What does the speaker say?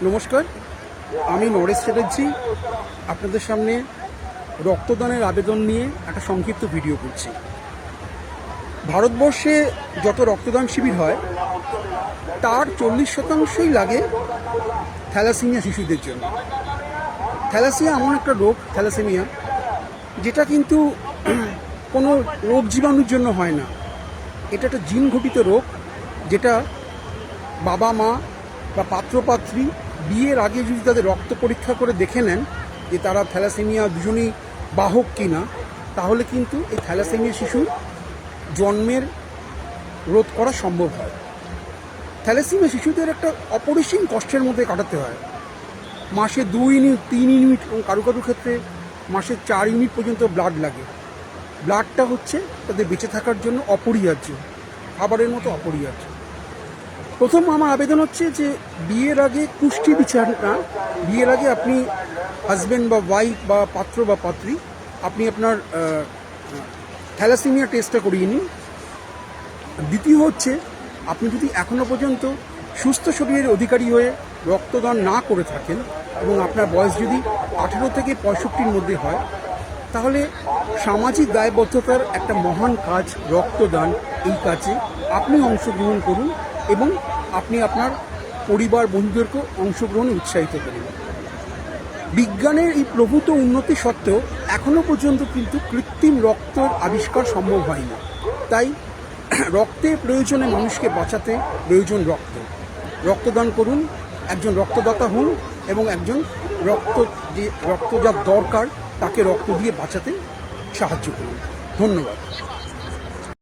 নমস্কার, আমি নরেশ চ্যাটার্জি আপনাদের সামনে রক্তদানের আবেদন নিয়ে একটা সংক্ষিপ্ত ভিডিও করছি। ভারতবর্ষে যত রক্তদান শিবির হয় তার 40% লাগে থ্যালাসেমিয়া শিশুদের জন্য। থ্যালাসেমিয়া এমন একটা রোগ, থ্যালাসেমিয়া যেটা কিন্তু কোনো রোগ জীবাণুর জন্য হয় না। এটা একটা জিন ঘটিত রোগ, যেটা বাবা মা বা পাত্রপাত্রী বিয়ের আগে যদি তাদের রক্ত পরীক্ষা করে দেখে নেন যে তারা থ্যালাসেমিয়া দুজনেই বাহক কিনা, তাহলে কিন্তু এই থ্যালাসেমিয়া শিশুর জন্মের রোধ করা সম্ভব হয়। থ্যালাসেমিয়া শিশুদের একটা অপরিসীম কষ্টের মধ্যে কাটাতে হয়। মাসে 2 ইউনিট 3 ইউনিট এবং কারো কারো ক্ষেত্রে মাসে 4 ইউনিট পর্যন্ত ব্লাড লাগে। ব্লাডটা হচ্ছে তাদের বেঁচে থাকার জন্য অপরিহার্য, খাবারের মতো অপরিহার্য। প্রথম আমার আবেদন হচ্ছে যে বিয়ের আগে কুষ্টি বিচার না, বিয়ের আগে আপনি হাজব্যান্ড বা ওয়াইফ বা পাত্র বা পাত্রী আপনি আপনার থ্যালাসেমিয়া টেস্টটা করিয়ে নিন। দ্বিতীয় হচ্ছে, আপনি যদি এখনও পর্যন্ত সুস্থ শরীরের অধিকারী হয়ে রক্তদান না করে থাকেন এবং আপনার বয়স যদি 18 থেকে 65-র মধ্যে হয়, তাহলে সামাজিক দায়বদ্ধতার একটা মহান কাজ রক্তদান, এই কাজে আপনি অংশগ্রহণ করুন এবং আপনি আপনার পরিবার বন্ধুদেরকেও অংশগ্রহণে উৎসাহিত করুন। বিজ্ঞানের এই প্রভূত উন্নতি সত্ত্বেও এখনও পর্যন্ত কিন্তু কৃত্রিম রক্তের আবিষ্কার সম্ভব হয়নি। তাই রক্তের প্রয়োজনে মানুষকে বাঁচাতে প্রয়োজন রক্তদান করুন, একজন রক্তদাতা হন এবং একজন রক্ত যার দরকার তাকে রক্ত দিয়ে বাঁচাতে সাহায্য করুন। ধন্যবাদ।